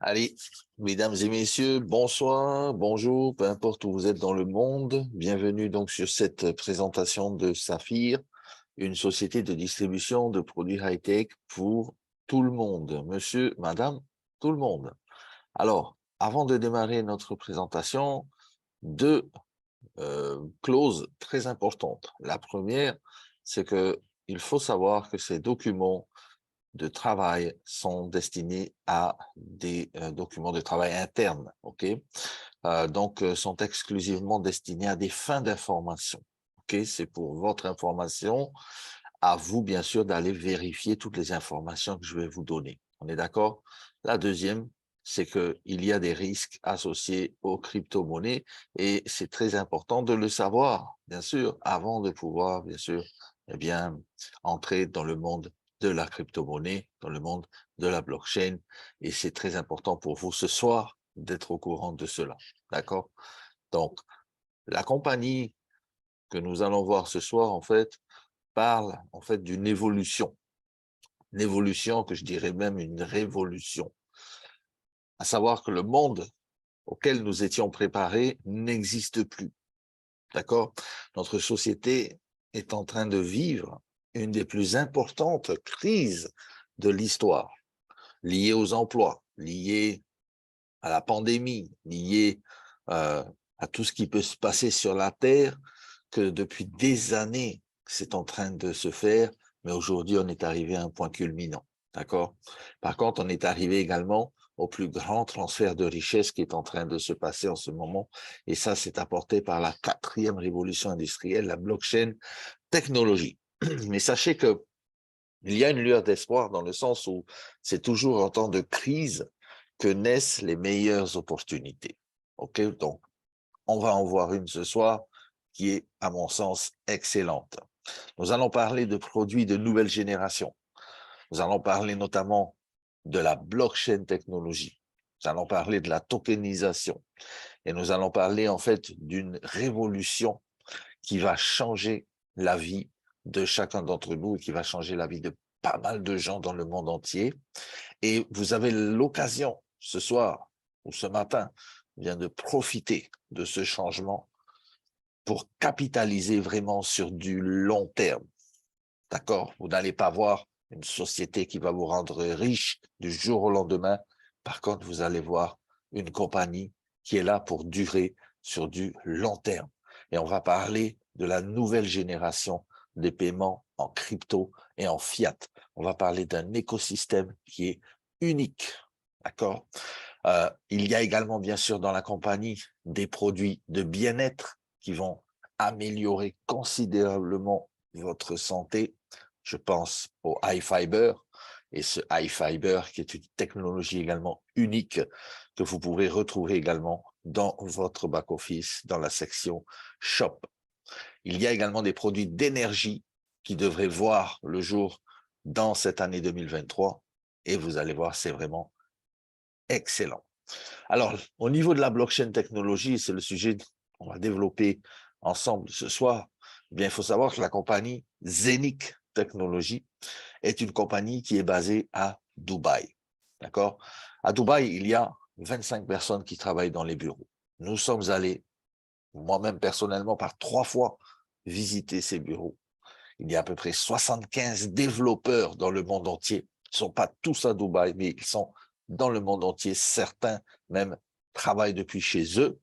Allez, mesdames et messieurs, bonsoir, bonjour, peu importe où vous êtes dans le monde. Bienvenue donc sur cette présentation de Saphir, une société de distribution de produits high-tech pour tout le monde. Monsieur, madame, tout le monde. Alors, avant de démarrer notre présentation, deux clauses très importantes. La première, c'est que il faut savoir que ces documents de travail sont destinés à des documents de travail internes, ok? Donc, sont exclusivement destinés à des fins d'information, ok? C'est pour votre information, à vous, bien sûr, d'aller vérifier toutes les informations que je vais vous donner. On est d'accord? La deuxième, c'est qu'il y a des risques associés aux crypto-monnaies et c'est très important de le savoir, bien sûr, avant de pouvoir, bien sûr, eh bien, entrer dans le monde de la crypto-monnaie, dans le monde de la blockchain. Et c'est très important pour vous ce soir d'être au courant de cela. D'accord? Donc, la compagnie que nous allons voir ce soir, en fait, parle en fait d'une évolution. Une évolution que je dirais même une révolution. À savoir que le monde auquel nous étions préparés n'existe plus. D'accord? Notre société est en train de vivre une des plus importantes crises de l'histoire, liées aux emplois, liées à la pandémie, liées à tout ce qui peut se passer sur la Terre, que depuis des années, c'est en train de se faire, mais aujourd'hui, on est arrivé à un point culminant. D'accord? Par contre, on est arrivé également au plus grand transfert de richesse qui est en train de se passer en ce moment, et ça, c'est apporté par la quatrième révolution industrielle, la blockchain technologie. Mais sachez que il y a une lueur d'espoir dans le sens où c'est toujours en temps de crise que naissent les meilleures opportunités. OK? Donc, on va en voir une ce soir qui est, à mon sens, excellente. Nous allons parler de produits de nouvelle génération. Nous allons parler notamment de la blockchain technologie. Nous allons parler de la tokenisation. Et nous allons parler, en fait, d'une révolution qui va changer la vie de chacun d'entre nous et qui va changer la vie de pas mal de gens dans le monde entier. Et vous avez l'occasion ce soir ou ce matin bien de profiter de ce changement pour capitaliser vraiment sur du long terme. D'accord? Vous n'allez pas voir une société qui va vous rendre riche du jour au lendemain. Par contre, vous allez voir une compagnie qui est là pour durer sur du long terme. Et on va parler de la nouvelle génération des paiements en crypto et en fiat. On va parler d'un écosystème qui est unique. D'accord? Il y a également, bien sûr, dans la compagnie des produits de bien-être qui vont améliorer considérablement votre santé. Je pense au high fiber et ce high fiber qui est une technologie également unique que vous pourrez retrouver également dans votre back-office, dans la section shop. Il y a également des produits d'énergie qui devraient voir le jour dans cette année 2023 et vous allez voir, c'est vraiment excellent. Alors, au niveau de la blockchain technologie, c'est le sujet qu'on va développer ensemble ce soir. Eh bien, il faut savoir que la compagnie Zenic Technologies est une compagnie qui est basée à Dubaï. D'accord? À Dubaï, il y a 25 personnes qui travaillent dans les bureaux. Nous sommes allés, moi-même personnellement, par 3 fois, visiter ces bureaux. Il y a à peu près 75 développeurs dans le monde entier. Ils ne sont pas tous à Dubaï, mais ils sont dans le monde entier. Certains même travaillent depuis chez eux,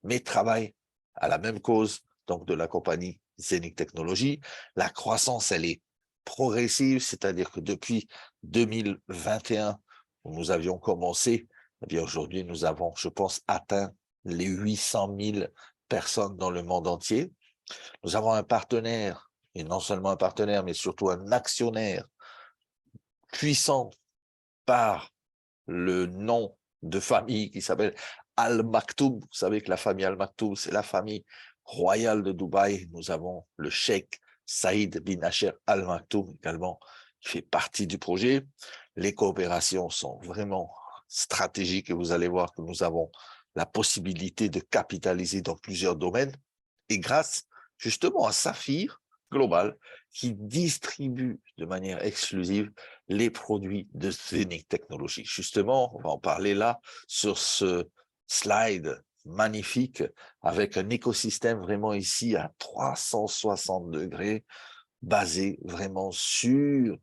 mais travaillent à la même cause, donc de la compagnie Zenic Technologies. La croissance, elle est progressive, c'est-à-dire que depuis 2021, où nous avions commencé, eh bien aujourd'hui, nous avons, je pense, atteint les 800 000 personnes dans le monde entier. Nous avons un partenaire, et non seulement un partenaire, mais surtout un actionnaire puissant par le nom de famille qui s'appelle Al Maktoum. Vous savez que la famille Al Maktoum, c'est la famille royale de Dubaï. Nous avons le cheikh Saïd bin Nasser Al Maktoum également, qui fait partie du projet. Les coopérations sont vraiment stratégiques et vous allez voir que nous avons la possibilité de capitaliser dans plusieurs domaines. Et grâce justement à Saphir, global qui distribue de manière exclusive les produits de Zenic Technologies. Justement, on va en parler là sur ce slide magnifique avec un écosystème vraiment ici à 360 degrés basé vraiment sur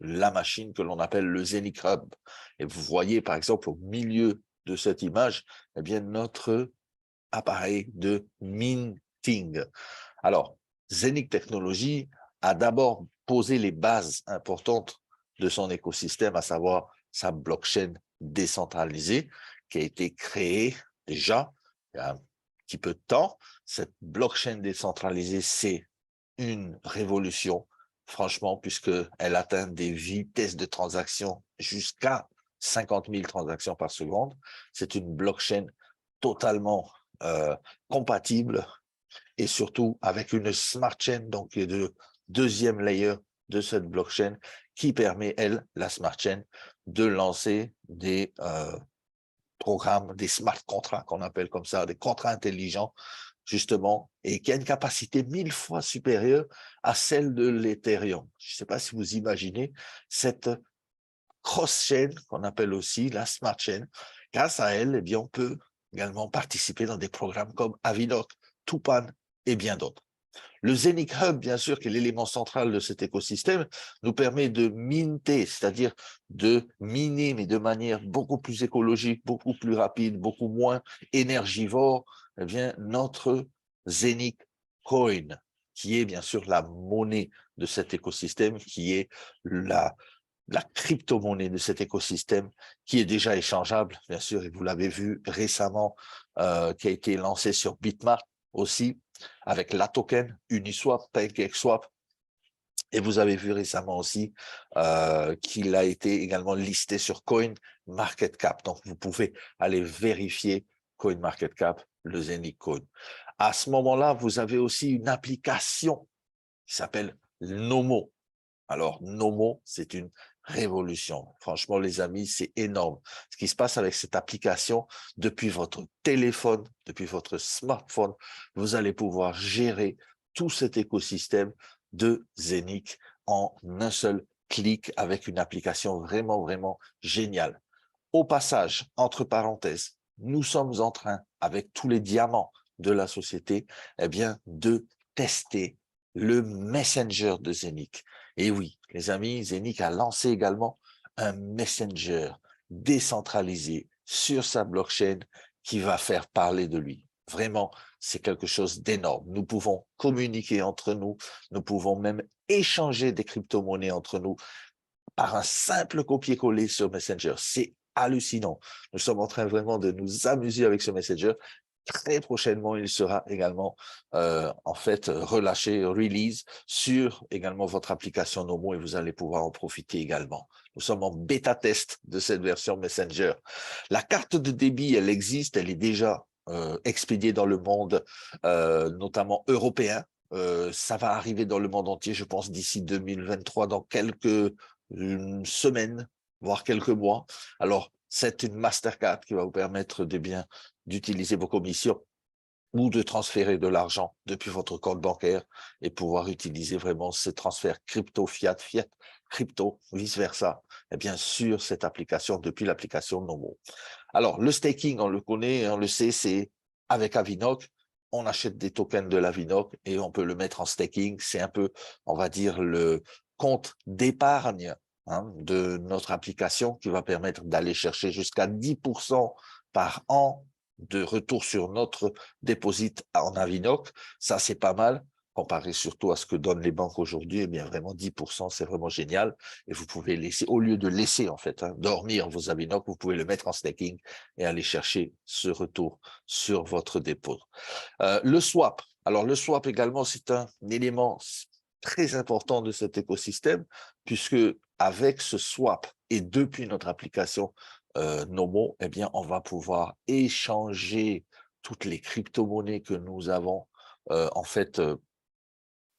la machine que l'on appelle le Zenic Hub. Et vous voyez par exemple au milieu de cette image, eh bien notre appareil de minting. Alors, Zenic Technologies a d'abord posé les bases importantes de son écosystème, à savoir sa blockchain décentralisée, qui a été créée déjà il y a un petit peu de temps. Cette blockchain décentralisée, c'est une révolution, franchement, puisqu'elle atteint des vitesses de transaction jusqu'à 50 000 transactions par seconde. C'est une blockchain totalement compatible et surtout avec une smart chain, donc qui est le deuxième layer de cette blockchain qui permet, elle, la smart chain, de lancer des programmes, des smart contracts qu'on appelle comme ça, des contrats intelligents, justement, et qui a une capacité 1000 fois supérieure à celle de l'Ethereum. Je ne sais pas si vous imaginez cette cross-chain qu'on appelle aussi la smart chain. Grâce à elle, eh bien, on peut également participer dans des programmes comme Avinok, Tupan et bien d'autres. Le Zenic Hub, bien sûr, qui est l'élément central de cet écosystème, nous permet de minter, c'est-à-dire de miner, mais de manière beaucoup plus écologique, beaucoup plus rapide, beaucoup moins énergivore, eh bien, notre Zenic Coin, qui est bien sûr la monnaie de cet écosystème, qui est la crypto-monnaie de cet écosystème, qui est déjà échangeable, bien sûr, et vous l'avez vu récemment, qui a été lancé sur Bitmart aussi, avec la token, Uniswap, PancakeSwap, et vous avez vu récemment aussi qu'il a été également listé sur CoinMarketCap. Donc, vous pouvez aller vérifier CoinMarketCap, le Zenic Coin. À ce moment-là, vous avez aussi une application qui s'appelle Nomo. Alors, Nomo, c'est une révolution. Franchement, les amis, c'est énorme. Ce qui se passe avec cette application, depuis votre téléphone, depuis votre smartphone, vous allez pouvoir gérer tout cet écosystème de Zenic en un seul clic avec une application vraiment, vraiment géniale. Au passage, entre parenthèses, nous sommes en train, avec tous les diamants de la société, eh bien, de tester le Messenger de Zenic. Et oui, les amis, Zenic a lancé également un Messenger décentralisé sur sa blockchain qui va faire parler de lui. Vraiment, c'est quelque chose d'énorme. Nous pouvons communiquer entre nous, nous pouvons même échanger des crypto-monnaies entre nous par un simple copier-coller sur Messenger. C'est hallucinant. Nous sommes en train vraiment de nous amuser avec ce Messenger. Très prochainement, il sera également en fait relâché, release sur également votre application Nomo et vous allez pouvoir en profiter également. Nous sommes en bêta test de cette version Messenger. La carte de débit, elle existe, elle est déjà expédiée dans le monde, notamment européen. Ça va arriver dans le monde entier, je pense, d'ici 2023, dans quelques semaines, voire quelques mois. Alors, c'est une Mastercard qui va vous permettre de bien d'utiliser vos commissions ou de transférer de l'argent depuis votre compte bancaire et pouvoir utiliser vraiment ces transferts crypto, fiat, fiat, crypto, vice-versa, et bien sûr cette application depuis l'application Nomo. Alors, le staking, on le connaît, on le sait, c'est avec Avinok, on achète des tokens de l'Avinok et on peut le mettre en staking. C'est un peu, on va dire, le compte d'épargne de notre application qui va permettre d'aller chercher jusqu'à 10% par an de retour sur notre déposit en Avinok. Ça, c'est pas mal, comparé surtout à ce que donnent les banques aujourd'hui. Eh bien, vraiment, 10%, c'est vraiment génial. Et vous pouvez laisser, au lieu de laisser, en fait, dormir vos Avinok, vous pouvez le mettre en staking et aller chercher ce retour sur votre dépôt. Le swap. Alors, le swap également, c'est un élément très important de cet écosystème, puisque avec ce swap et depuis notre application Nomo, eh bien, on va pouvoir échanger toutes les crypto-monnaies que nous avons en fait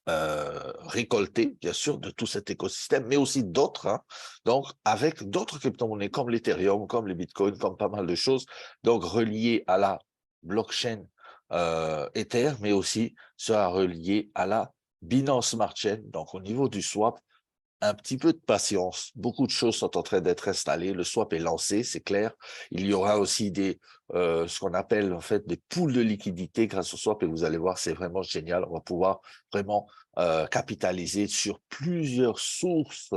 récoltées, bien sûr, de tout cet écosystème, mais aussi d'autres, donc avec d'autres crypto-monnaies comme l'Ethereum, comme les Bitcoins, comme pas mal de choses, donc reliées à la blockchain Ether, mais aussi sera relié à la Binance Smart Chain, donc au niveau du swap, un petit peu de patience. Beaucoup de choses sont en train d'être installées. Le swap est lancé, c'est clair. Il y aura aussi ce qu'on appelle en fait des pools de liquidité grâce au swap et vous allez voir, c'est vraiment génial. On va pouvoir vraiment capitaliser sur plusieurs sources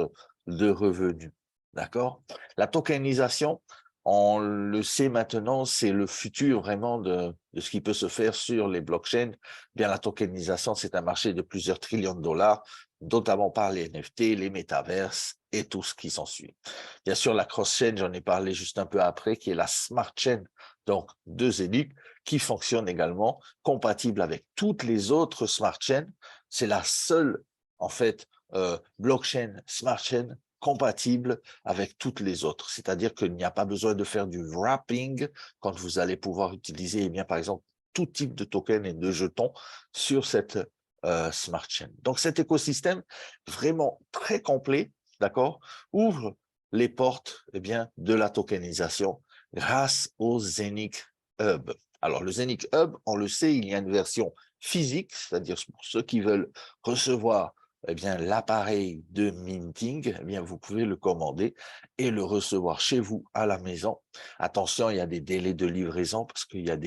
de revenus. D'accord? La tokenisation, on le sait maintenant, c'est le futur vraiment de ce qui peut se faire sur les blockchains. Bien, la tokenisation, c'est un marché de plusieurs trillions de dollars, notamment par les NFT, les métaverses et tout ce qui s'ensuit. Bien sûr, la cross-chain, j'en ai parlé juste un peu après, qui est la smart chain, donc de Zenic, qui fonctionne également, compatible avec toutes les autres smart chains. C'est la seule, en fait, blockchain, smart chain compatible avec toutes les autres. C'est-à-dire qu'il n'y a pas besoin de faire du wrapping quand vous allez pouvoir utiliser, eh bien, par exemple, tout type de token et de jetons sur cette smart chain. Donc, cet écosystème vraiment très complet, d'accord, ouvre les portes, eh bien, de la tokenisation grâce au Zenic Hub. Alors, le Zenic Hub, on le sait, il y a une version physique, c'est-à-dire pour ceux qui veulent recevoir eh bien, l'appareil de minting, eh bien, vous pouvez le commander et le recevoir chez vous à la maison. Attention, il y a des délais de livraison parce qu'il y a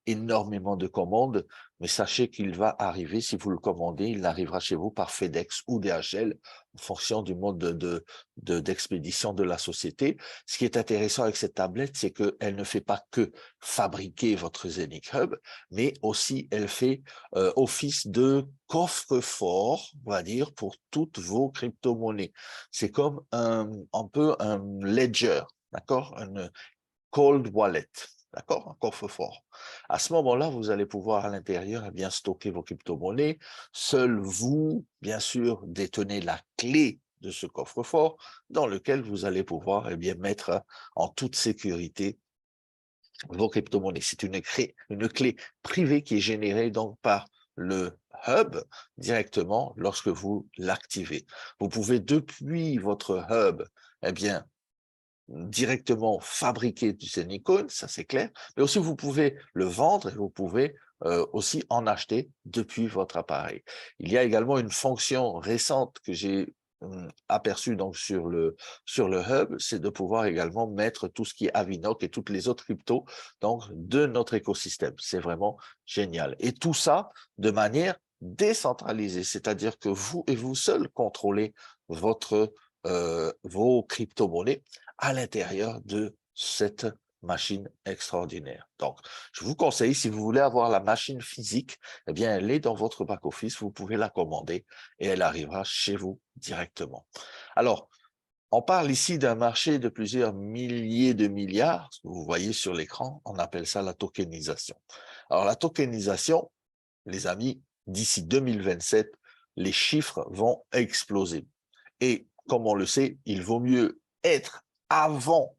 énormément de commandes, mais sachez qu'il va arriver, si vous le commandez, il arrivera chez vous par FedEx ou DHL en fonction du mode d'expédition de la société. Ce qui est intéressant avec cette tablette, c'est qu'elle ne fait pas que fabriquer votre Zenic Hub, mais aussi elle fait office de coffre-fort, on va dire, pour toutes vos crypto-monnaies. C'est comme un peu un ledger, d'accord? Une cold wallet. D'accord? Un coffre-fort. À ce moment-là, vous allez pouvoir à l'intérieur eh bien stocker vos crypto-monnaies. Seul vous, bien sûr, détenez la clé de ce coffre-fort dans lequel vous allez pouvoir eh bien mettre en toute sécurité vos crypto-monnaies. C'est une clé privée qui est générée donc par le hub directement lorsque vous l'activez. Vous pouvez depuis votre hub eh bien directement fabriquer du Zenicoin, ça c'est clair, mais aussi vous pouvez le vendre et vous pouvez aussi en acheter depuis votre appareil. Il y a également une fonction récente que j'ai aperçue donc sur le hub, c'est de pouvoir également mettre tout ce qui est Avinoc et toutes les autres cryptos donc de notre écosystème. C'est vraiment génial. Et tout ça de manière décentralisée, c'est-à-dire que vous et vous seul contrôlez vos crypto-monnaies à l'intérieur de cette machine extraordinaire. Donc, je vous conseille, si vous voulez avoir la machine physique, eh bien, elle est dans votre back-office, vous pouvez la commander et elle arrivera chez vous directement. Alors, on parle ici d'un marché de plusieurs milliers de milliards. Ce que vous voyez sur l'écran, on appelle ça la tokenisation. Alors, la tokenisation, les amis, d'ici 2027, les chiffres vont exploser. Et comme on le sait, il vaut mieux être avant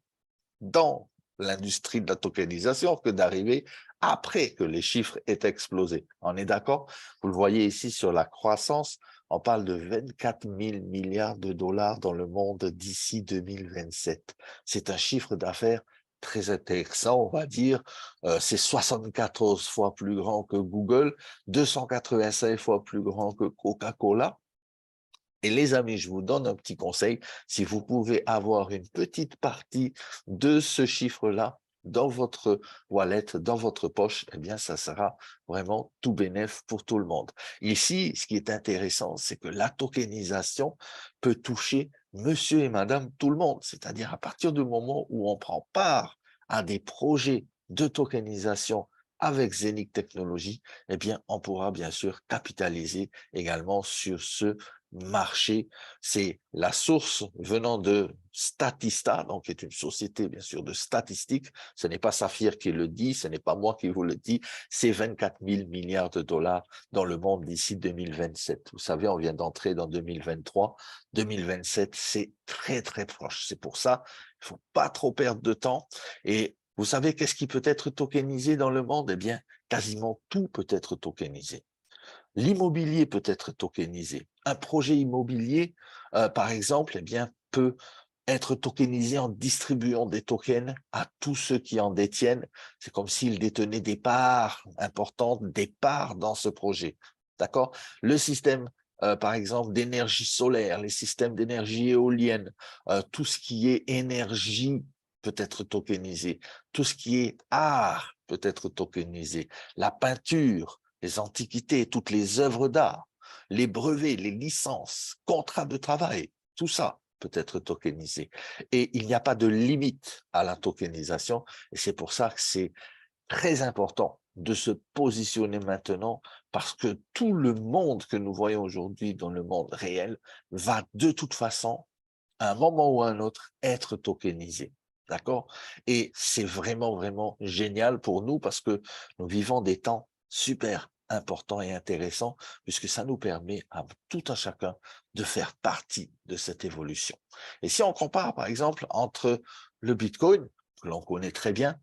dans l'industrie de la tokenisation que d'arriver après que les chiffres aient explosé. On est d'accord? Vous le voyez ici sur la croissance, on parle de 24 000 milliards de dollars dans le monde d'ici 2027. C'est un chiffre d'affaires très intéressant, on va dire. C'est 74 fois plus grand que Google, 285 fois plus grand que Coca-Cola. Et les amis, je vous donne un petit conseil. Si vous pouvez avoir une petite partie de ce chiffre-là dans votre wallet, dans votre poche, eh bien, ça sera vraiment tout bénef pour tout le monde. Ici, ce qui est intéressant, c'est que la tokenisation peut toucher monsieur et madame tout le monde. C'est-à-dire à partir du moment où on prend part à des projets de tokenisation avec Zenic Technologies, eh bien, on pourra bien sûr capitaliser également sur ce marché. C'est la source venant de Statista, donc qui est une société bien sûr de statistiques. Ce n'est pas Saphir qui le dit, ce n'est pas moi qui vous le dis, c'est 24 000 milliards de dollars dans le monde d'ici 2027. Vous savez, on vient d'entrer dans 2023. 2027, c'est très très proche. C'est pour ça, il ne faut pas trop perdre de temps. Et vous savez qu'est-ce qui peut être tokenisé dans le monde? Eh bien, quasiment tout peut être tokenisé. L'immobilier peut être tokenisé. Un projet immobilier, par exemple, eh bien, peut être tokenisé en distribuant des tokens à tous ceux qui en détiennent. C'est comme s'ils détenaient des parts importantes, des parts dans ce projet. d'accord? Le système, par exemple, d'énergie solaire, les systèmes d'énergie éolienne, tout ce qui est énergie peut être tokenisé, tout ce qui est art peut être tokenisé, la peinture, les antiquités, toutes les œuvres d'art, les brevets, les licences, contrats de travail, tout ça peut être tokenisé. Et il n'y a pas de limite à la tokenisation, et c'est pour ça que c'est très important de se positionner maintenant parce que tout le monde que nous voyons aujourd'hui dans le monde réel va de toute façon, à un moment ou à un autre, être tokenisé. D'accord? Et c'est vraiment, vraiment génial pour nous parce que nous vivons des temps super importants et intéressants puisque ça nous permet à tout un chacun de faire partie de cette évolution. Et si on compare, par exemple, entre le Bitcoin, que l'on connaît très bien,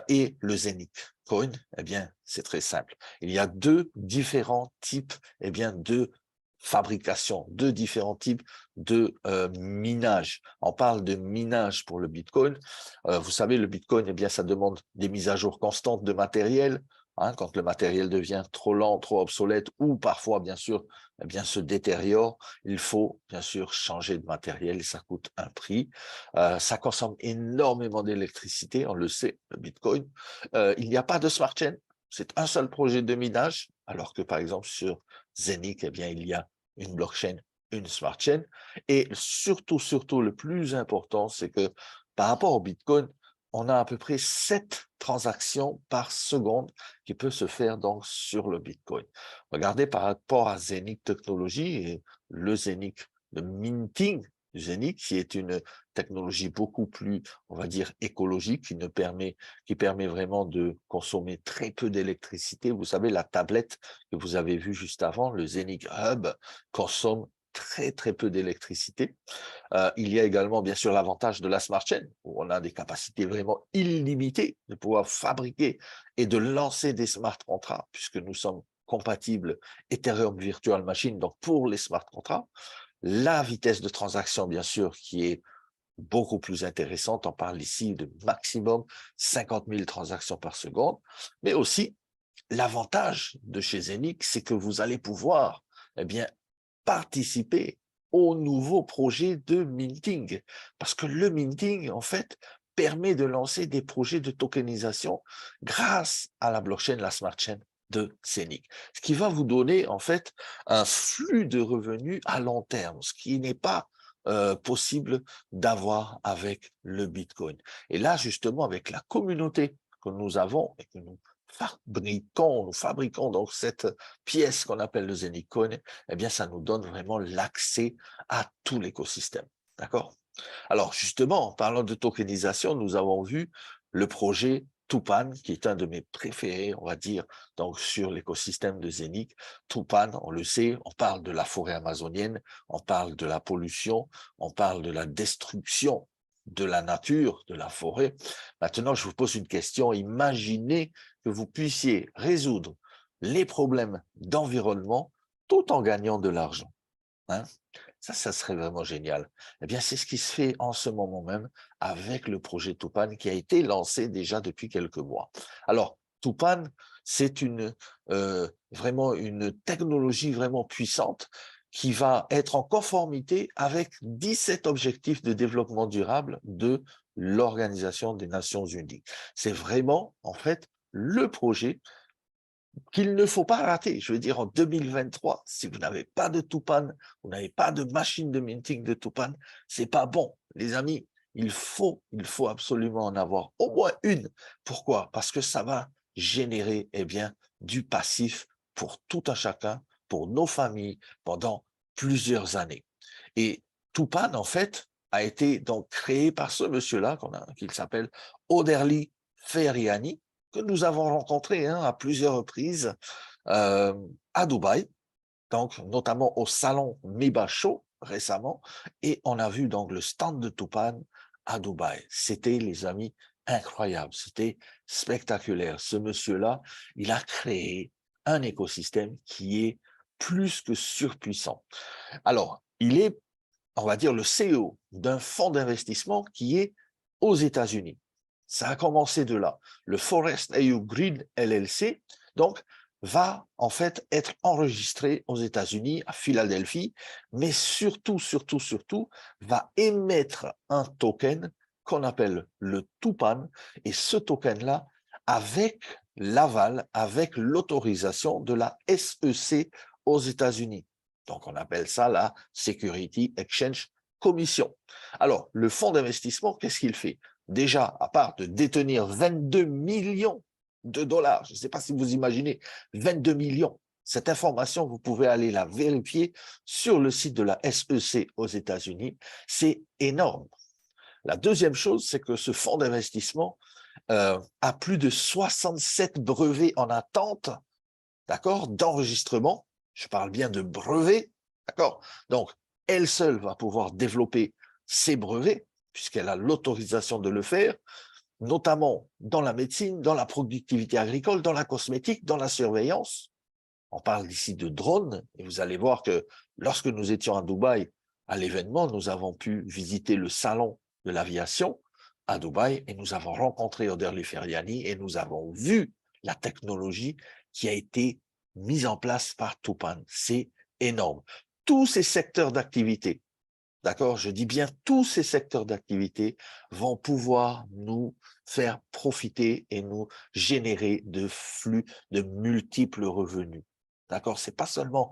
et le Zenith Coin, eh bien, c'est très simple. Il y a deux différents types, eh bien, de fabrication, deux différents types de minage. On parle de minage pour le Bitcoin. Vous savez, le Bitcoin, eh bien, ça demande des mises à jour constantes de matériel. Hein, quand le matériel devient trop lent, trop obsolète, ou parfois, bien sûr, eh bien, se détériore, il faut bien sûr changer de matériel et ça coûte un prix. Ça consomme énormément d'électricité, on le sait, le Bitcoin. Il n'y a pas de smart chain, c'est un seul projet de minage, alors que par exemple sur Zenic, eh bien, il y a une blockchain, une smart chain. Et surtout, surtout, le plus important, c'est que par rapport au Bitcoin, on a à peu près 7 transactions par seconde qui peuvent se faire donc sur le Bitcoin. Regardez par rapport à Zenic Technologies et le Zenic, le minting du Zenic, qui est une technologie beaucoup plus, on va dire, écologique, qui permet vraiment de consommer très peu d'électricité. Vous savez, la tablette que vous avez vue juste avant, le Zenic Hub, consomme très, très peu d'électricité. Il y a également, bien sûr, l'avantage de la Smart Chain, où on a des capacités vraiment illimitées de pouvoir fabriquer et de lancer des smart contracts, puisque nous sommes compatibles Ethereum Virtual Machine, donc pour les smart contracts. La vitesse de transaction, bien sûr, qui est beaucoup plus intéressante. On parle ici de maximum 50 000 transactions par seconde, mais aussi l'avantage de chez Zenic, c'est que vous allez pouvoir, eh bien, participer au nouveau projet de minting. Parce que le minting, en fait, permet de lancer des projets de tokenisation grâce à la blockchain, la smart chain de Zenic. Ce qui va vous donner, en fait, un flux de revenus à long terme, ce qui n'est pas possible d'avoir avec le Bitcoin. Et là, justement, avec la communauté que nous avons et que nous fabriquons donc cette pièce qu'on appelle le Zenic Coin, eh bien, ça nous donne vraiment l'accès à tout l'écosystème. D'accord? Alors, justement, en parlant de tokenisation, nous avons vu le projet Tupan, qui est un de mes préférés, on va dire, donc sur l'écosystème de Zenic. Tupan, on le sait, on parle de la forêt amazonienne, on parle de la pollution, on parle de la destruction de la nature, de la forêt. Maintenant, je vous pose une question. Imaginez que vous puissiez résoudre les problèmes d'environnement tout en gagnant de l'argent. Hein? Ça serait vraiment génial. Eh bien, c'est ce qui se fait en ce moment même avec le projet Tupan qui a été lancé déjà depuis quelques mois. Alors, Tupan, c'est vraiment une technologie vraiment puissante qui va être en conformité avec 17 objectifs de développement durable de l'Organisation des Nations Unies. C'est vraiment, en fait, le projet qu'il ne faut pas rater. Je veux dire, en 2023, si vous n'avez pas de Tupan, vous n'avez pas de machine de minting de Tupan, c'est pas bon. Les amis, il faut absolument en avoir au moins une. Pourquoi? Parce que ça va générer, eh bien, du passif pour tout un chacun, pour nos familles, pendant plusieurs années. Et Tupan, en fait, a été donc créé par ce monsieur-là, qu'il s'appelle Oderli Feriani, que nous avons rencontré à plusieurs reprises à Dubaï, donc notamment au salon Miba Show récemment, et on a vu donc le stand de Tupan à Dubaï. C'était, les amis, incroyable, c'était spectaculaire. Ce monsieur-là, il a créé un écosystème qui est plus que surpuissant. Alors, il est, on va dire, le CEO d'un fonds d'investissement qui est aux États-Unis. Ça a commencé de là. Le Forest AU Green LLC, donc, va en fait être enregistré aux États-Unis, à Philadelphie, mais surtout, va émettre un token qu'on appelle le Tupan, et ce token-là, avec l'aval, avec l'autorisation de la SEC aux États-Unis. Donc, on appelle ça la Security Exchange Commission. Alors, le fonds d'investissement, qu'est-ce qu'il fait? Déjà, à part de détenir 22 millions de dollars, je ne sais pas si vous imaginez, 22 millions. Cette information, vous pouvez aller la vérifier sur le site de la SEC aux États-Unis. C'est énorme. La deuxième chose, c'est que ce fonds d'investissement a plus de 67 brevets en attente, d'accord, d'enregistrement. Je parle bien de brevets, d'accord. Donc, elle seule va pouvoir développer ses brevets, puisqu'elle a l'autorisation de le faire, notamment dans la médecine, dans la productivité agricole, dans la cosmétique, dans la surveillance. On parle ici de drones, et vous allez voir que lorsque nous étions à Dubaï, à l'événement, nous avons pu visiter le salon de l'aviation à Dubaï, et nous avons rencontré Oderli Feriani, et nous avons vu la technologie qui a été mise en place par Tupan. C'est énorme. Tous ces secteurs d'activité, d'accord, je dis bien tous ces secteurs d'activité vont pouvoir nous faire profiter et nous générer de flux de multiples revenus. D'accord, c'est pas seulement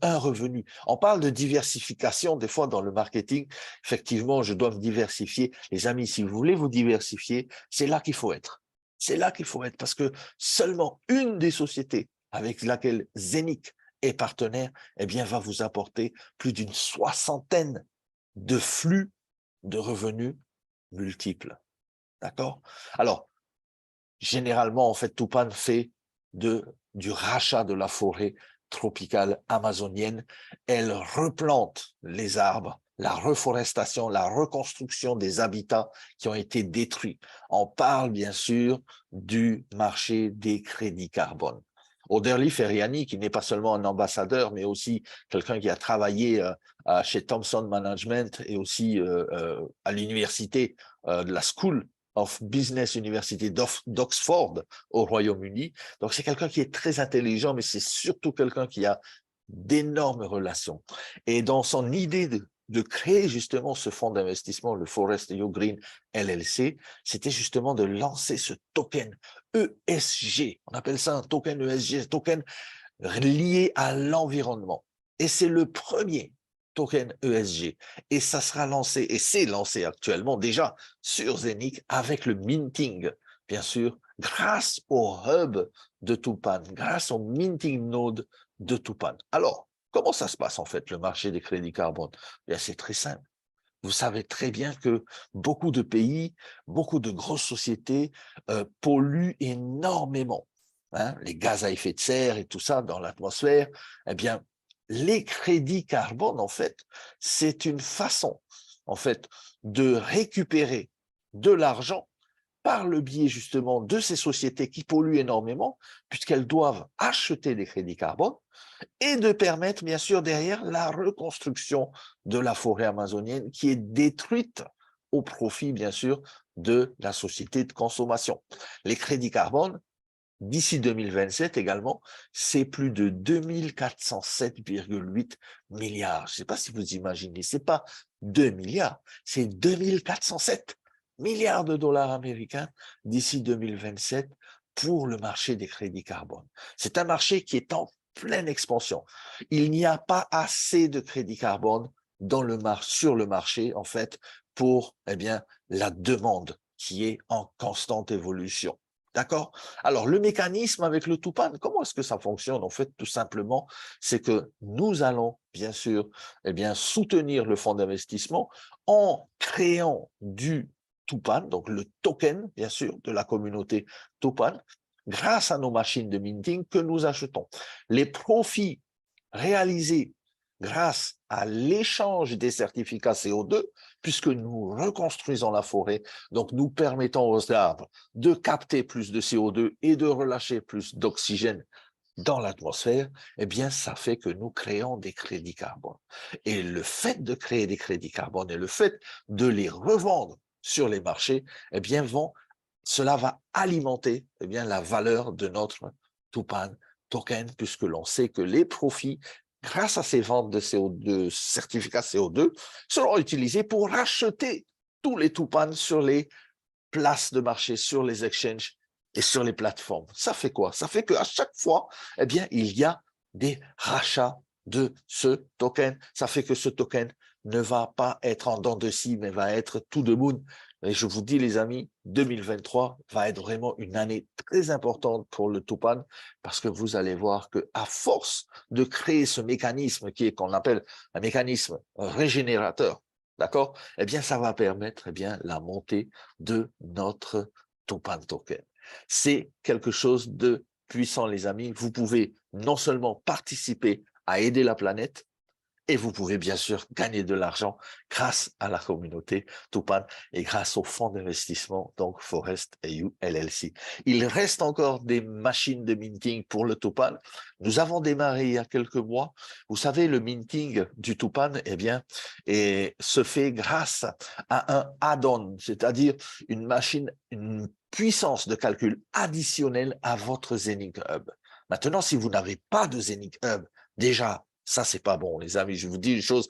un revenu. On parle de diversification des fois dans le marketing. Effectivement, je dois me diversifier. Les amis, si vous voulez vous diversifier, c'est là qu'il faut être. C'est là qu'il faut être parce que seulement une des sociétés avec laquelle Zenic est partenaire, eh bien, va vous apporter plus d'une soixantaine de flux de revenus multiples. D'accord? Alors, généralement, en fait, Tupan fait du rachat de la forêt tropicale amazonienne. Elle replante les arbres, la reforestation, la reconstruction des habitats qui ont été détruits. On parle bien sûr du marché des crédits carbone. Oderli Feriani, qui n'est pas seulement un ambassadeur, mais aussi quelqu'un qui a travaillé chez Thomson Management et aussi à l'université de la School of Business University d'Oxford au Royaume-Uni. Donc, c'est quelqu'un qui est très intelligent, mais c'est surtout quelqu'un qui a d'énormes relations. Et dans son idée de créer justement ce fonds d'investissement, le Forest You Green LLC, c'était justement de lancer ce token ESG. On appelle ça un token ESG, un token lié à l'environnement. Et c'est le premier token ESG. Et ça sera lancé, et c'est lancé actuellement déjà sur Zenic avec le minting, bien sûr, grâce au hub de Tupan, grâce au minting node de Tupan. Alors, comment ça se passe en fait, le marché des crédits carbone? Bien, c'est très simple. Vous savez très bien que beaucoup de pays, beaucoup de grosses sociétés polluent énormément. Hein, les gaz à effet de serre et tout ça dans l'atmosphère. Eh bien, les crédits carbone, en fait, c'est une façon, en fait, de récupérer de l'argent par le biais justement de ces sociétés qui polluent énormément, puisqu'elles doivent acheter des crédits carbone, et de permettre bien sûr derrière la reconstruction de la forêt amazonienne qui est détruite au profit bien sûr de la société de consommation. Les crédits carbone, d'ici 2027 également, c'est plus de 2407,8 milliards. Je ne sais pas si vous imaginez, c'est pas 2 milliards, c'est 2407 milliards de dollars américains d'ici 2027 pour le marché des crédits carbone. C'est un marché qui est en pleine expansion. Il n'y a pas assez de crédits carbone sur le marché, en fait, pour la demande qui est en constante évolution. D'accord? Alors, le mécanisme avec le Tupan, comment est-ce que ça fonctionne? En fait, tout simplement, c'est que nous allons, bien sûr, soutenir le fonds d'investissement en créant du Tupan, donc le token, bien sûr, de la communauté Tupan, grâce à nos machines de minting que nous achetons. Les profits réalisés grâce à l'échange des certificats CO2, puisque nous reconstruisons la forêt, donc nous permettons aux arbres de capter plus de CO2 et de relâcher plus d'oxygène dans l'atmosphère, eh bien, ça fait que nous créons des crédits carbone. Et le fait de créer des crédits carbone et le fait de les revendre sur les marchés, eh bien, cela va alimenter la valeur de notre Tupan token, puisque l'on sait que les profits, grâce à ces ventes de CO2, certificats CO2, seront utilisés pour racheter tous les Tupan sur les places de marché, sur les exchanges et sur les plateformes. Ça fait quoi? Ça fait qu'à chaque fois, eh bien, il y a des rachats de ce token. Ça fait que ce token ne va pas être en dents de scie, mais va être tout de moon. Et je vous dis, les amis, 2023 va être vraiment une année très importante pour le Tupan, parce que vous allez voir que à force de créer ce mécanisme qui est qu'on appelle un mécanisme régénérateur, d'accord? Eh bien, ça va permettre, eh bien, la montée de notre Tupan token. C'est quelque chose de puissant, les amis. Vous pouvez non seulement participer à aider la planète, et vous pouvez bien sûr gagner de l'argent grâce à la communauté Tupan et grâce au fonds d'investissement, donc Forest AU LLC. Il reste encore des machines de minting pour le Tupan. Nous avons démarré il y a quelques mois. Vous savez, le minting du Tupan, eh bien, se fait grâce à un add-on, c'est-à-dire une machine, une puissance de calcul additionnelle à votre Zenic Hub. Maintenant, si vous n'avez pas de Zenic Hub, déjà, ça, c'est pas bon, les amis. Je vous dis une chose,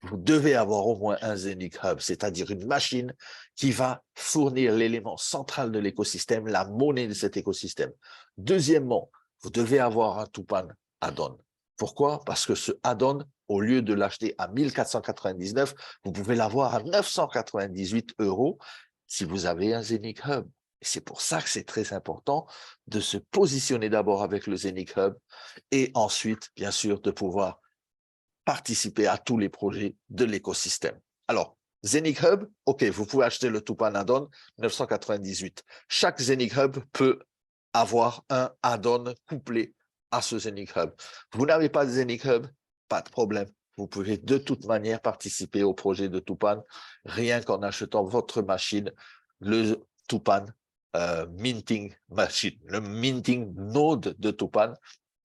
vous devez avoir au moins un Zenic Hub, c'est-à-dire une machine qui va fournir l'élément central de l'écosystème, la monnaie de cet écosystème. Deuxièmement, vous devez avoir un Tupan add-on. Pourquoi? Parce que ce add-on, au lieu de l'acheter à 1499, vous pouvez l'avoir à 998 € si vous avez un Zenic Hub. C'est pour ça que c'est très important de se positionner d'abord avec le Zenic Hub et ensuite, bien sûr, de pouvoir participer à tous les projets de l'écosystème. Alors, Zenic Hub, OK, vous pouvez acheter le Tupan add-on 998. Chaque Zenic Hub peut avoir un add-on couplé à ce Zenic Hub. Vous n'avez pas de Zenic Hub, pas de problème. Vous pouvez de toute manière participer au projet de Tupan rien qu'en achetant votre machine, le Tupan minting machine, le minting node de Tupan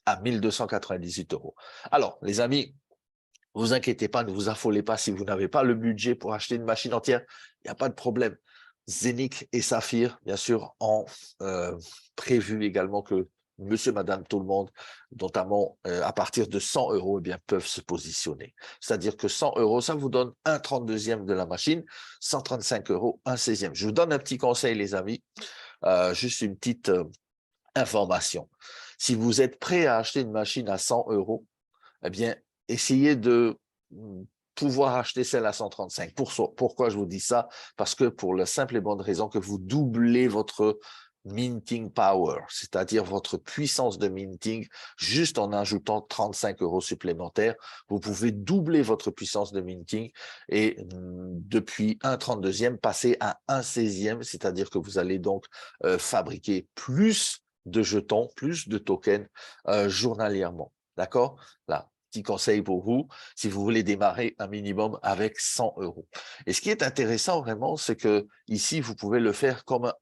à 1298 €. Alors, les amis, ne vous inquiétez pas, ne vous affolez pas si vous n'avez pas le budget pour acheter une machine entière, il n'y a pas de problème. Zenic et Saphir, bien sûr, ont prévu également que monsieur, madame, tout le monde, notamment à partir de 100 €, eh bien, peuvent se positionner. C'est-à-dire que 100 €, ça vous donne un 32e de la machine, 135 €, un 16e. Je vous donne un petit conseil, les amis, juste une petite information. Si vous êtes prêt à acheter une machine à 100 €, eh bien, essayez de pouvoir acheter celle à 135. Pourquoi je vous dis ça? Parce que pour la simple et bonne raison que vous doublez votre minting power, c'est-à-dire votre puissance de minting, juste en ajoutant 35 € supplémentaires, vous pouvez doubler votre puissance de minting et depuis un 32e passer à un 16e, c'est-à-dire que vous allez donc fabriquer plus de jetons, plus de tokens journalièrement. D'accord? Là, petit conseil pour vous, si vous voulez démarrer un minimum avec 100 €. Et ce qui est intéressant vraiment, c'est que ici, vous pouvez le faire comme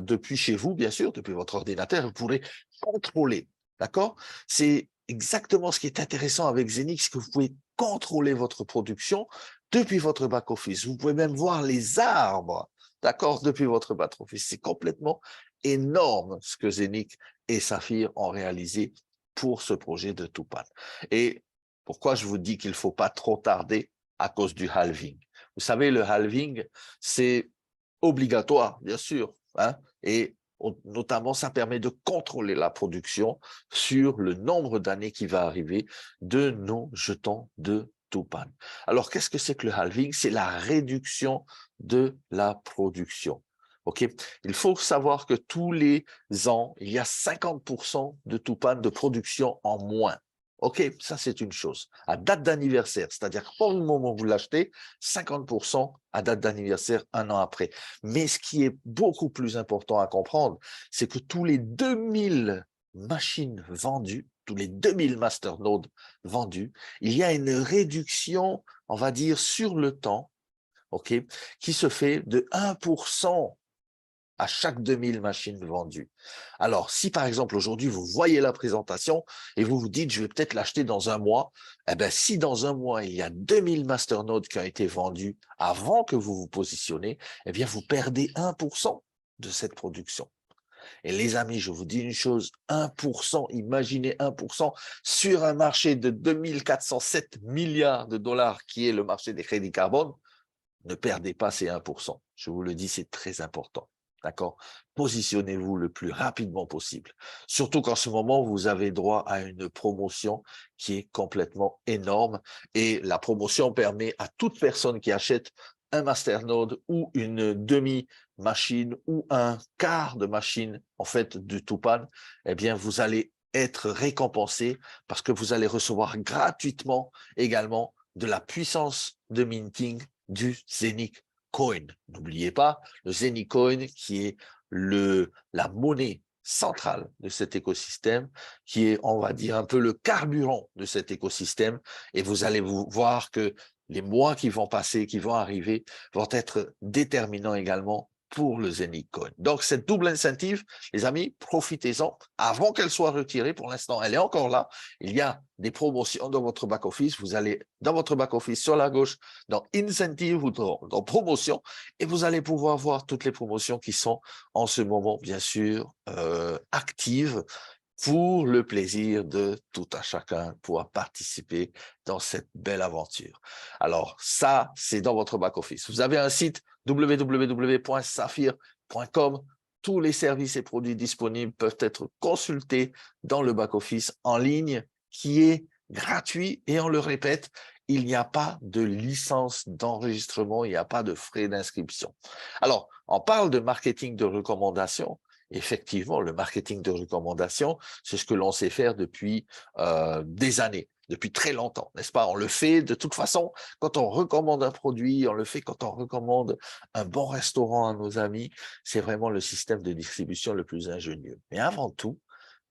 depuis chez vous, bien sûr, depuis votre ordinateur, vous pourrez contrôler. D'accord? C'est exactement ce qui est intéressant avec Zenix, que vous pouvez contrôler votre production depuis votre back-office. Vous pouvez même voir les arbres, d'accord, depuis votre back-office. C'est complètement énorme ce que Zenix et Saphir ont réalisé pour ce projet de Tupan. Et pourquoi je vous dis qu'il ne faut pas trop tarder? À cause du halving. Vous savez, le halving, c'est obligatoire, bien sûr, hein, et notamment, ça permet de contrôler la production sur le nombre d'années qui va arriver de nos jetons de Tupan. Alors, qu'est-ce que c'est que le halving? C'est la réduction de la production. OK? Il faut savoir que tous les ans, il y a 50% de Tupan de production en moins. OK, ça c'est une chose. À date d'anniversaire, c'est-à-dire pour le moment où vous l'achetez, 50% à date d'anniversaire un an après. Mais ce qui est beaucoup plus important à comprendre, c'est que tous les 2000 machines vendues, tous les 2000 masternodes vendus, il y a une réduction, on va dire, sur le temps, OK, qui se fait de 1% à chaque 2000 machines vendues. Alors, si par exemple aujourd'hui vous voyez la présentation et vous vous dites je vais peut-être l'acheter dans un mois, eh bien si dans un mois il y a 2000 masternodes qui ont été vendus avant que vous vous positionnez, eh bien vous perdez 1% de cette production. Et les amis, je vous dis une chose, 1%, imaginez 1% sur un marché de 2407 milliards de dollars qui est le marché des crédits carbone, ne perdez pas ces 1%. Je vous le dis, c'est très important. D'accord? Positionnez-vous le plus rapidement possible. Surtout qu'en ce moment, vous avez droit à une promotion qui est complètement énorme. Et la promotion permet à toute personne qui achète un masternode ou une demi-machine ou un quart de machine, en fait, du Tupan, eh bien, vous allez être récompensé parce que vous allez recevoir gratuitement également de la puissance de minting du Zenic Coin. N'oubliez pas, le Zenic Coin qui est la monnaie centrale de cet écosystème, qui est, on va dire, un peu le carburant de cet écosystème. Et vous allez vous voir que les mois qui vont passer, qui vont arriver, vont être déterminants également pour le Zenic Coin. Donc, cette double incentive, les amis, profitez-en avant qu'elle soit retirée. Pour l'instant, elle est encore là. Il y a des promotions dans votre back-office. Vous allez dans votre back-office sur la gauche, dans Incentive ou dans Promotion, et vous allez pouvoir voir toutes les promotions qui sont en ce moment, bien sûr, actives pour le plaisir de tout un chacun pouvoir participer dans cette belle aventure. Alors, ça, c'est dans votre back-office. Vous avez un site www.saphir.com. Tous les services et produits disponibles peuvent être consultés dans le back-office en ligne qui est gratuit et on le répète, il n'y a pas de licence d'enregistrement, il n'y a pas de frais d'inscription. Alors, on parle de marketing de recommandation. Effectivement, le marketing de recommandation, c'est ce que l'on sait faire depuis des années, depuis très longtemps, n'est-ce pas? On le fait de toute façon quand on recommande un produit, on le fait quand on recommande un bon restaurant à nos amis. C'est vraiment le système de distribution le plus ingénieux. Mais avant tout,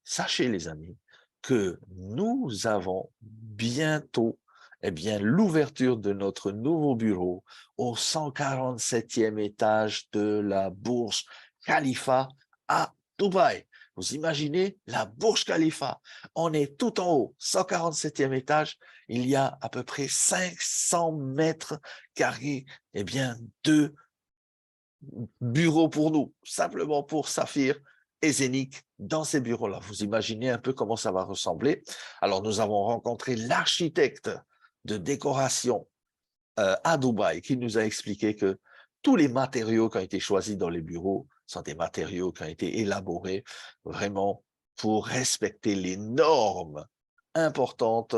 sachez les amis, que nous avons bientôt l'ouverture de notre nouveau bureau au 147e étage de la Burj Khalifa à Dubaï. Vous imaginez la Burj Khalifa, on est tout en haut, 147e étage, il y a à peu près 500 mètres carrés de bureaux pour nous, simplement pour Saphir et Zenic dans ces bureaux-là. Vous imaginez un peu comment ça va ressembler. Alors, nous avons rencontré l'architecte de décoration à Dubaï qui nous a expliqué que tous les matériaux qui ont été choisis dans les bureaux sont des matériaux qui ont été élaborés vraiment pour respecter les normes importantes,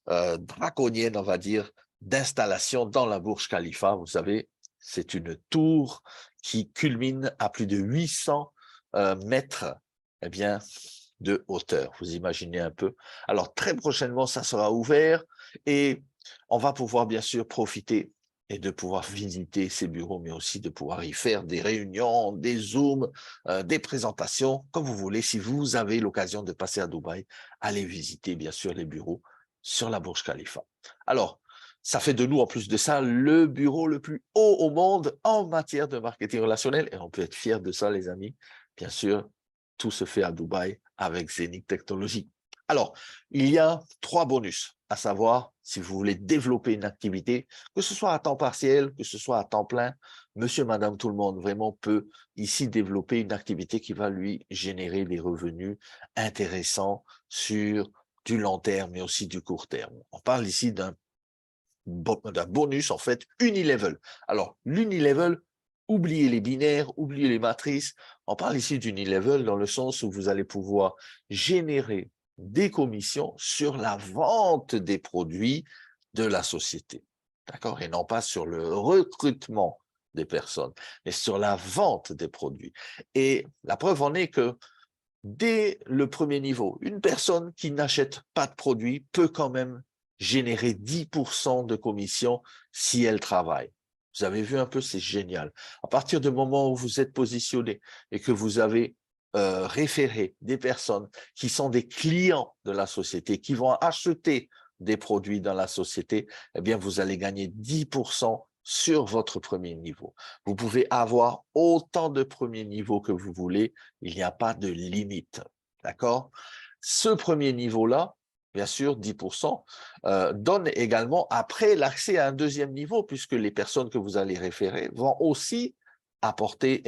draconiennes, on va dire, d'installation dans la Burj Khalifa. Vous savez, c'est une tour qui culmine à plus de 800 mètres de hauteur. Vous imaginez un peu. Alors, très prochainement, ça sera ouvert et on va pouvoir bien sûr profiter et de pouvoir visiter ces bureaux, mais aussi de pouvoir y faire des réunions, des zooms, des présentations, comme vous voulez. Si vous avez l'occasion de passer à Dubaï, allez visiter bien sûr les bureaux sur la Burj Khalifa. Alors, ça fait de nous, en plus de ça, le bureau le plus haut au monde en matière de marketing relationnel. Et on peut être fiers de ça, les amis. Bien sûr, tout se fait à Dubaï avec Zenic Technologies. Alors, il y a 3 bonus, à savoir, si vous voulez développer une activité, que ce soit à temps partiel, que ce soit à temps plein, monsieur, madame, tout le monde vraiment peut ici développer une activité qui va lui générer des revenus intéressants sur du long terme, mais aussi du court terme. On parle ici d'un bonus, en fait, unilevel. Alors, l'unilevel, oubliez les binaires, oubliez les matrices. On parle ici d'unilevel dans le sens où vous allez pouvoir générer des commissions sur la vente des produits de la société. D'accord? Et non pas sur le recrutement des personnes, mais sur la vente des produits. Et la preuve en est que dès le premier niveau, une personne qui n'achète pas de produit peut quand même générer 10% de commission si elle travaille. Vous avez vu un peu, c'est génial. À partir du moment où vous êtes positionné et que vous avez référé des personnes qui sont des clients de la société, qui vont acheter des produits dans la société, eh bien, vous allez gagner 10% sur votre premier niveau. Vous pouvez avoir autant de premiers niveaux que vous voulez, il n'y a pas de limite. D'accord? Ce premier niveau-là, bien sûr, 10%, donne également après l'accès à un deuxième niveau, puisque les personnes que vous allez référer vont aussi apporter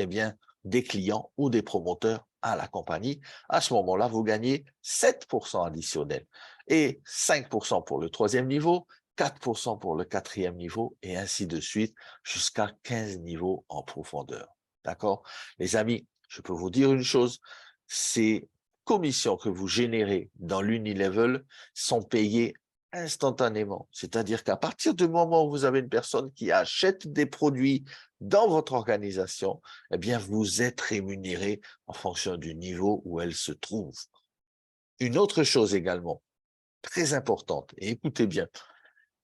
des clients ou des promoteurs à la compagnie, à ce moment-là, vous gagnez 7% additionnel et 5% pour le troisième niveau, 4% pour le quatrième niveau et ainsi de suite jusqu'à 15 niveaux en profondeur. D'accord? Les amis, je peux vous dire une chose, ces commissions que vous générez dans l'Unilevel sont payées instantanément. C'est-à-dire qu'à partir du moment où vous avez une personne qui achète des produits dans votre organisation, eh bien, vous êtes rémunéré en fonction du niveau où elle se trouve. Une autre chose également, très importante, et écoutez bien,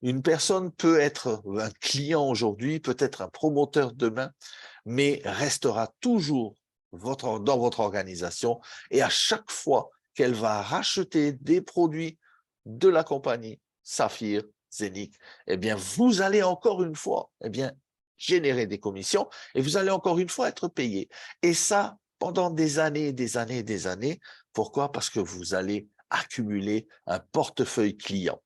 une personne peut être un client aujourd'hui, peut être un promoteur demain, mais restera toujours dans votre organisation et à chaque fois qu'elle va racheter des produits de la compagnie Saphir, Zénith, eh bien, vous allez encore une fois, eh bien, générer des commissions et vous allez encore une fois être payé. Et ça, pendant des années, des années, des années. Pourquoi? Parce que vous allez accumuler un portefeuille client.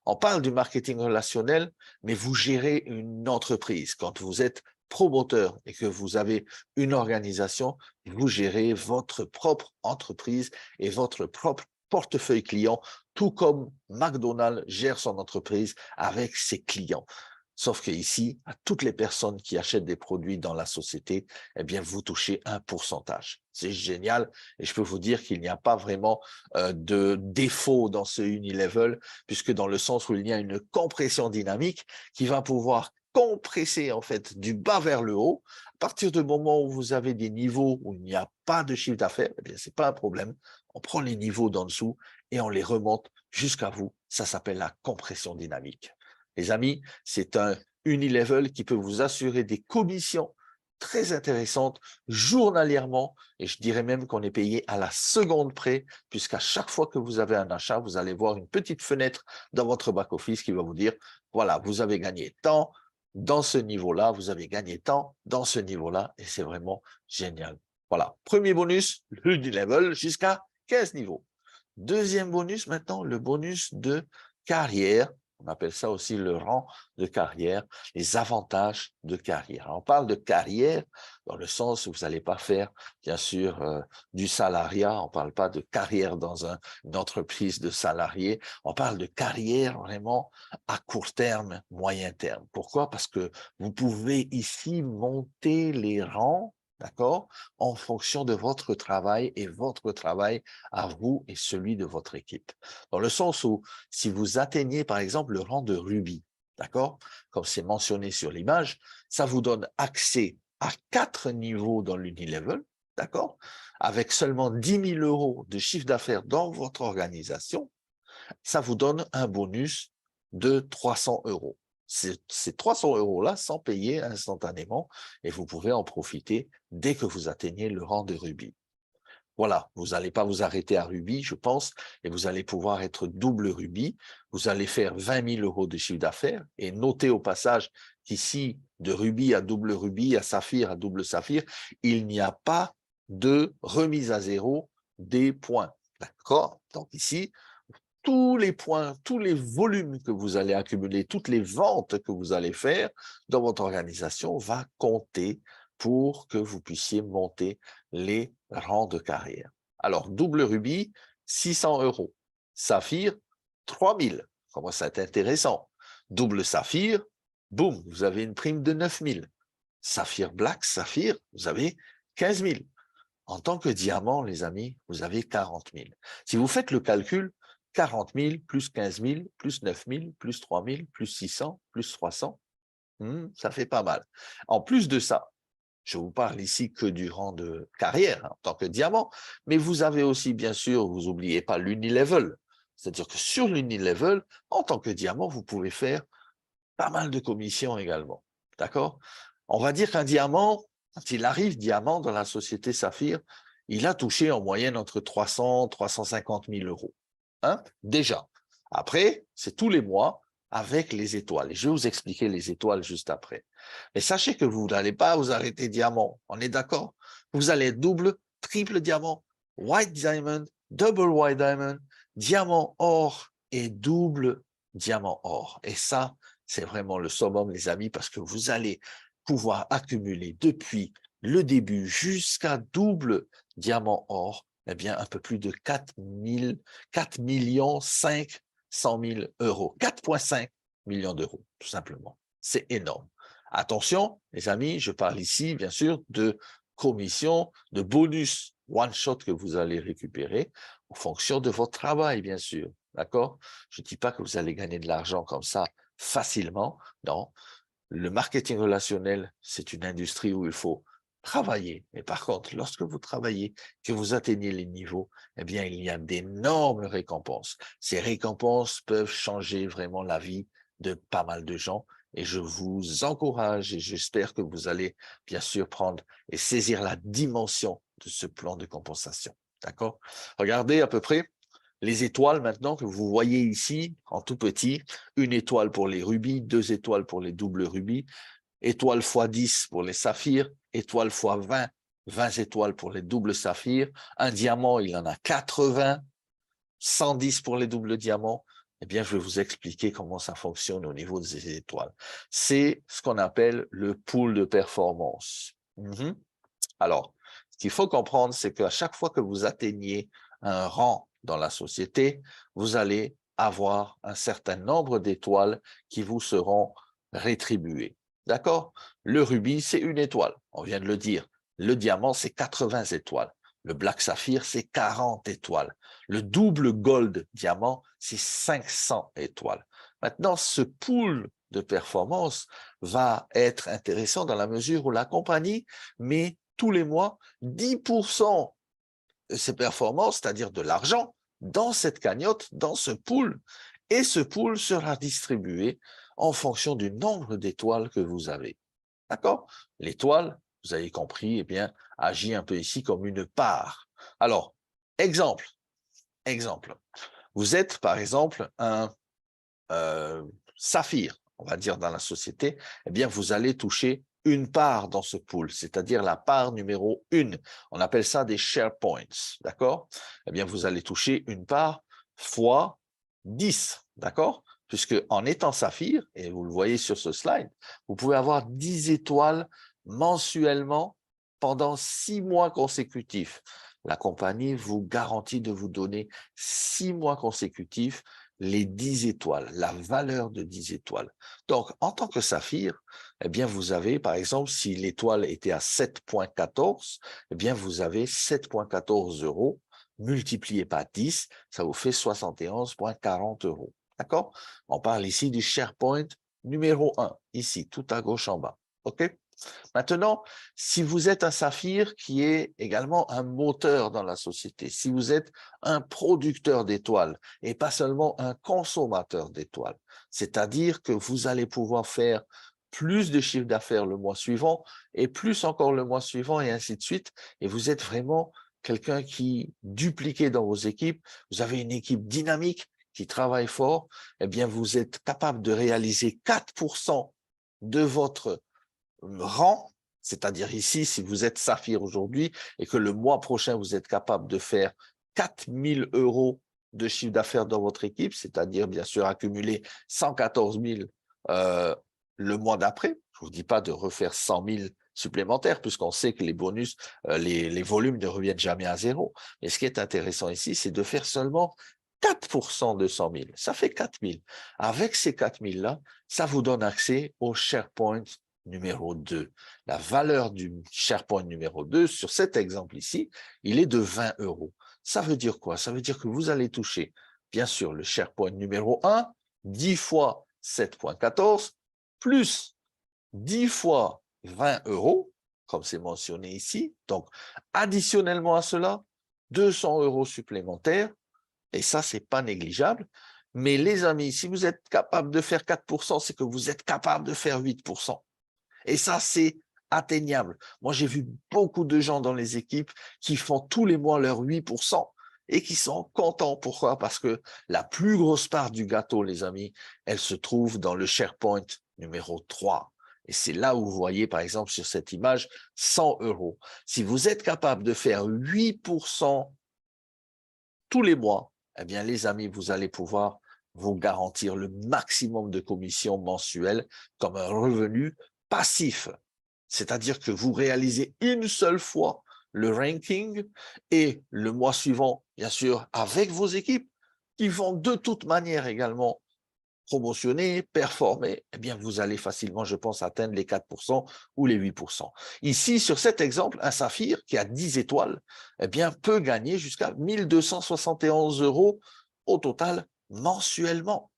On parle du marketing relationnel, mais vous gérez une entreprise. Quand vous êtes promoteur et que vous avez une organisation, vous gérez votre propre entreprise et votre propre portefeuille client, tout comme McDonald's gère son entreprise avec ses clients. Sauf que ici, à toutes les personnes qui achètent des produits dans la société, eh bien, vous touchez un pourcentage. C'est génial et je peux vous dire qu'il n'y a pas vraiment de défaut dans ce Unilevel, puisque dans le sens où il y a une compression dynamique qui va pouvoir compresser en fait du bas vers le haut. À partir du moment où vous avez des niveaux où il n'y a pas de chiffre d'affaires, eh bien, c'est pas un problème. On prend les niveaux d'en dessous et on les remonte jusqu'à vous. Ça s'appelle la compression dynamique. Les amis, c'est un Unilevel qui peut vous assurer des commissions très intéressantes journalièrement et je dirais même qu'on est payé à la seconde près puisqu'à chaque fois que vous avez un achat, vous allez voir une petite fenêtre dans votre back-office qui va vous dire, voilà, vous avez gagné tant dans ce niveau-là, vous avez gagné tant dans ce niveau-là et c'est vraiment génial. Voilà, premier bonus, l'Unilevel jusqu'à 15 niveaux. Deuxième bonus maintenant, le bonus de carrière. On appelle ça aussi le rang de carrière, les avantages de carrière. On parle de carrière dans le sens où vous n'allez pas faire, bien sûr, du salariat. On ne parle pas de carrière dans une entreprise de salariés. On parle de carrière vraiment à court terme, moyen terme. Pourquoi? Parce que vous pouvez ici monter les rangs, d'accord, en fonction de votre travail et votre travail à vous et celui de votre équipe. Dans le sens où, si vous atteignez par exemple le rang de rubis, d'accord, comme c'est mentionné sur l'image, ça vous donne accès à 4 niveaux dans l'Unilevel, d'accord, avec seulement 10 000 € de chiffre d'affaires dans votre organisation, ça vous donne un bonus de 300 €. Ces 300 € sont payés instantanément et vous pouvez en profiter dès que vous atteignez le rang de rubis. Voilà, vous n'allez pas vous arrêter à rubis, je pense, et vous allez pouvoir être double rubis. Vous allez faire 20 000 € de chiffre d'affaires et notez au passage qu'ici, de rubis à double rubis, à saphir à double saphir, il n'y a pas de remise à zéro des points. D'accord? Donc ici, tous les points, tous les volumes que vous allez accumuler, toutes les ventes que vous allez faire dans votre organisation va compter pour que vous puissiez monter les rangs de carrière. Alors, double rubis, 600 €. Saphir, 3000. Comment ça être intéressant. Double saphir, boum, vous avez une prime de 9000. Saphir black, saphir, vous avez 15 000. En tant que diamant, les amis, vous avez 40 000. Si vous faites le calcul, 40 000 plus 15 000 plus 9 000 plus 3 000 plus 600 plus 300, ça fait pas mal. En plus de ça, je vous parle ici que du rang de carrière en tant que diamant, mais vous avez aussi, bien sûr, vous n'oubliez pas l'Unilevel. C'est-à-dire que sur l'Unilevel, en tant que diamant, vous pouvez faire pas mal de commissions également. D'accord? On va dire qu'un diamant, quand il arrive diamant dans la société Saphir, il a touché en moyenne entre 300 350 000 €. Hein? Déjà. Après, c'est tous les mois avec les étoiles. Et je vais vous expliquer les étoiles juste après. Mais sachez que vous n'allez pas vous arrêter diamant. On est d'accord? Vous allez être double, triple diamant, white diamond, double white diamond, diamant or et double diamant or. Et ça, c'est vraiment le summum, les amis, parce que vous allez pouvoir accumuler depuis le début jusqu'à double diamant, or, eh bien, un peu plus de 4 500 000 euros. 4,5 millions d'euros, tout simplement. C'est énorme. Attention, les amis, je parle ici, bien sûr, de commission, de bonus one-shot que vous allez récupérer en fonction de votre travail, bien sûr. D'accord? Je ne dis pas que vous allez gagner de l'argent comme ça facilement. Non. Le marketing relationnel, c'est une industrie où il faut travailler. Mais par contre, lorsque vous travaillez, que vous atteignez les niveaux, eh bien, il y a d'énormes récompenses. Ces récompenses peuvent changer vraiment la vie de pas mal de gens. Et je vous encourage et j'espère que vous allez bien sûr prendre et saisir la dimension de ce plan de compensation. D'accord? Regardez à peu près les étoiles maintenant que vous voyez ici en tout petit. Une étoile pour les rubis, 2 étoiles pour les doubles rubis, étoile x 10 pour les saphirs, étoile x 20, 20 étoiles pour les doubles saphirs. Un diamant, il en a 80, 110 pour les doubles diamants. Eh bien, je vais vous expliquer comment ça fonctionne au niveau des étoiles. C'est ce qu'on appelle le pool de performance. Alors, ce qu'il faut comprendre, c'est qu'à chaque fois que vous atteignez un rang dans la société, vous allez avoir un certain nombre d'étoiles qui vous seront rétribuées. D'accord? Le rubis, c'est 1 étoile, on vient de le dire. Le diamant, c'est 80 étoiles. Le black saphir, c'est 40 étoiles. Le double gold diamant, c'est 500 étoiles. Maintenant, ce pool de performance va être intéressant dans la mesure où la compagnie met tous les mois 10% de ses performances, c'est-à-dire de l'argent, dans cette cagnotte, dans ce pool. Et ce pool sera distribué en fonction du nombre d'étoiles que vous avez. D'accord? L'étoile, vous avez compris, eh bien, agit un peu ici comme une part. Alors, exemple. Vous êtes, par exemple, un saphir, on va dire, dans la société, eh bien, vous allez toucher une part dans ce pool, c'est-à-dire la part numéro 1. On appelle ça des share points, d'accord? Eh bien, vous allez toucher une part fois 10, d'accord? Puisque en étant saphir, et vous le voyez sur ce slide, vous pouvez avoir 10 étoiles mensuellement pendant 6 mois consécutifs. La compagnie vous garantit de vous donner 6 mois consécutifs les 10 étoiles, la valeur de 10 étoiles. Donc, en tant que saphir, eh bien, vous avez, par exemple, si l'étoile était à 7,14, eh bien, vous avez 7,14 euros multiplié par 10, ça vous fait 71,40 euros. D'accord? On parle ici du SharePoint numéro 1, ici, tout à gauche en bas. OK? Maintenant, si vous êtes un saphir qui est également un moteur dans la société, si vous êtes un producteur d'étoiles et pas seulement un consommateur d'étoiles, c'est-à-dire que vous allez pouvoir faire plus de chiffre d'affaires le mois suivant et plus encore le mois suivant et ainsi de suite, et vous êtes vraiment quelqu'un qui dupliqué dans vos équipes, vous avez une équipe dynamique qui travaille fort, eh bien vous êtes capable de réaliser 4% de votre rang, c'est-à-dire ici, si vous êtes saphir aujourd'hui et que le mois prochain, vous êtes capable de faire 4 000 euros de chiffre d'affaires dans votre équipe, c'est-à-dire bien sûr accumuler 114 000 le mois d'après. Je ne vous dis pas de refaire 100 000 supplémentaires puisqu'on sait que les bonus, les volumes ne reviennent jamais à zéro. Mais ce qui est intéressant ici, c'est de faire seulement 4% de 100 000. Ça fait 4 000. Avec ces 4 000-là, ça vous donne accès au SharePoint numéro 2. La valeur du SharePoint numéro 2, sur cet exemple ici, il est de 20 euros. Ça veut dire quoi? Ça veut dire que vous allez toucher, bien sûr, le SharePoint numéro 1, 10 fois 7,14, plus 10 fois 20 euros, comme c'est mentionné ici. Donc, additionnellement à cela, 200 euros supplémentaires, et ça, c'est pas négligeable. Mais les amis, si vous êtes capable de faire 4%, c'est que vous êtes capable de faire 8%. Et ça, c'est atteignable. Moi, j'ai vu beaucoup de gens dans les équipes qui font tous les mois leur 8% et qui sont contents. Pourquoi? Parce que la plus grosse part du gâteau, les amis, elle se trouve dans le SharePoint numéro 3. Et c'est là où vous voyez, par exemple, sur cette image, 100 euros. Si vous êtes capable de faire 8% tous les mois, eh bien, les amis, vous allez pouvoir vous garantir le maximum de commissions mensuelles comme un revenu passif. C'est-à-dire que vous réalisez une seule fois le ranking et le mois suivant, bien sûr, avec vos équipes qui vont de toute manière également promotionner, performer, eh bien, vous allez facilement, je pense, atteindre les 4% ou les 8%. Ici, sur cet exemple, un saphir qui a 10 étoiles, eh bien, peut gagner jusqu'à 1271 € au total mensuellement.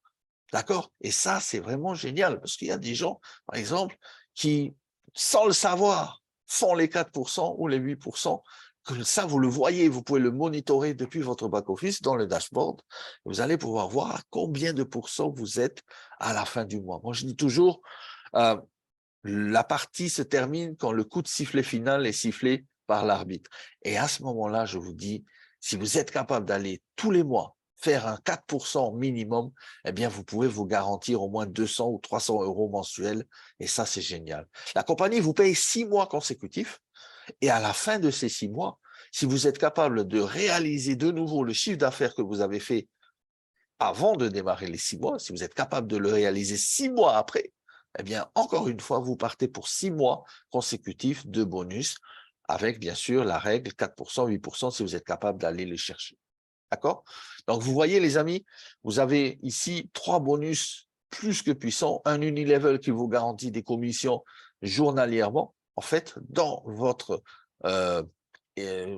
D'accord? Et ça, c'est vraiment génial parce qu'il y a des gens, par exemple, qui, sans le savoir, font les 4% ou les 8%. Comme ça, vous le voyez, vous pouvez le monitorer depuis votre back-office dans le dashboard. Vous allez pouvoir voir à combien de pourcents vous êtes à la fin du mois. Moi, je dis toujours, euh, la partie se termine quand le coup de sifflet final est sifflé par l'arbitre. Et à ce moment-là, je vous dis, si vous êtes capable d'aller tous les mois faire un 4% minimum, eh bien, vous pouvez vous garantir au moins 200 ou 300 € mensuels. Et ça, c'est génial. La compagnie vous paye 6 mois consécutifs. Et à la fin de ces 6 mois, si vous êtes capable de réaliser de nouveau le chiffre d'affaires que vous avez fait avant de démarrer les 6 mois, si vous êtes capable de le réaliser 6 mois après, eh bien, encore une fois, vous partez pour 6 mois consécutifs de bonus avec, bien sûr, la règle 4%, 8% si vous êtes capable d'aller les chercher. D'accord? Donc, vous voyez, les amis, vous avez ici 3 bonus plus que puissants. Un Unilevel qui vous garantit des commissions journalièrement. En fait, dans votre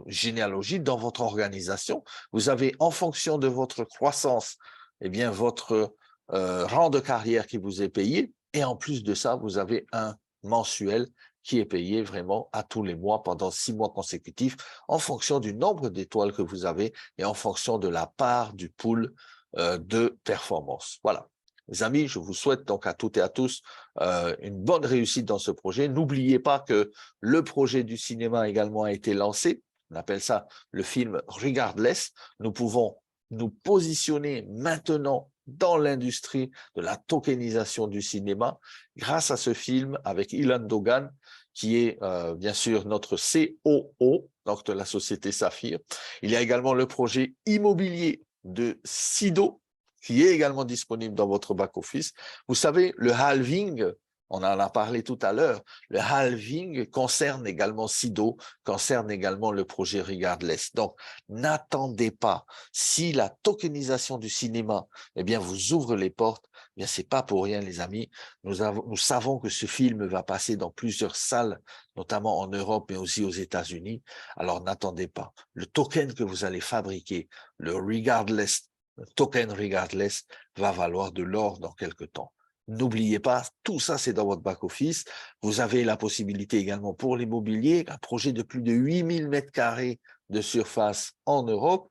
généalogie, dans votre organisation, vous avez, en fonction de votre croissance, eh bien, votre rang de carrière qui vous est payé. Et en plus de ça, vous avez un mensuel qui est payé vraiment à tous les mois pendant 6 mois consécutifs en fonction du nombre d'étoiles que vous avez et en fonction de la part du pool de performance. Voilà. Les amis, je vous souhaite donc à toutes et à tous une bonne réussite dans ce projet. N'oubliez pas que le projet du cinéma également a été lancé. On appelle ça le film Regardless. Nous pouvons nous positionner maintenant dans l'industrie de la tokenisation du cinéma grâce à ce film avec Ilan Dogan, qui est bien sûr notre COO, donc de la société Saphir. Il y a également le projet immobilier de Sido, qui est également disponible dans votre back-office. Vous savez, le halving, on en a parlé tout à l'heure, le halving concerne également Sido, concerne également le projet Regardless. Donc, n'attendez pas. Si la tokenisation du cinéma, eh bien, vous ouvre les portes, eh bien, c'est pas pour rien, les amis. Nous savons que ce film va passer dans plusieurs salles, notamment en Europe, mais aussi aux États-Unis. Alors, n'attendez pas. Le token que vous allez fabriquer, le Regardless, le token Regardless, va valoir de l'or dans quelques temps. N'oubliez pas, tout ça, c'est dans votre back-office. Vous avez la possibilité également pour l'immobilier, un projet de plus de 8000 mètres carrés de surface en Europe.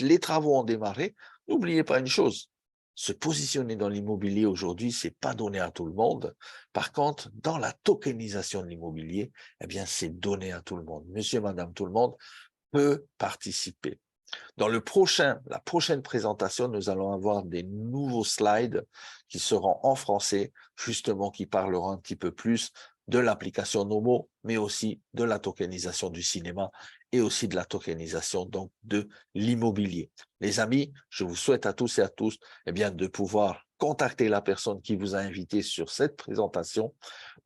Les travaux ont démarré. N'oubliez pas une chose, se positionner dans l'immobilier aujourd'hui, c'est pas donné à tout le monde. Par contre, dans la tokenisation de l'immobilier, eh bien, c'est donné à tout le monde. Monsieur, madame, tout le monde peut participer. Dans la prochaine présentation, nous allons avoir des nouveaux slides qui seront en français, justement, qui parleront un petit peu plus de l'application Nomo, mais aussi de la tokenisation du cinéma et aussi de la tokenisation donc de l'immobilier. Les amis, je vous souhaite à tous et à tous eh bien, de pouvoir contacter la personne qui vous a invité sur cette présentation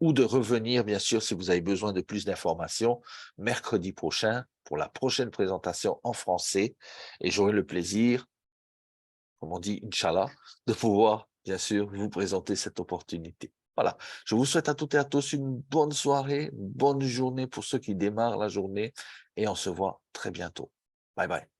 ou de revenir, bien sûr, si vous avez besoin de plus d'informations, mercredi prochain pour la prochaine présentation en français. Et j'aurai le plaisir, comme on dit, Inch'Allah, de pouvoir, bien sûr, vous présenter cette opportunité. Voilà. Je vous souhaite à toutes et à tous une bonne soirée, une bonne journée pour ceux qui démarrent la journée et on se voit très bientôt. Bye bye.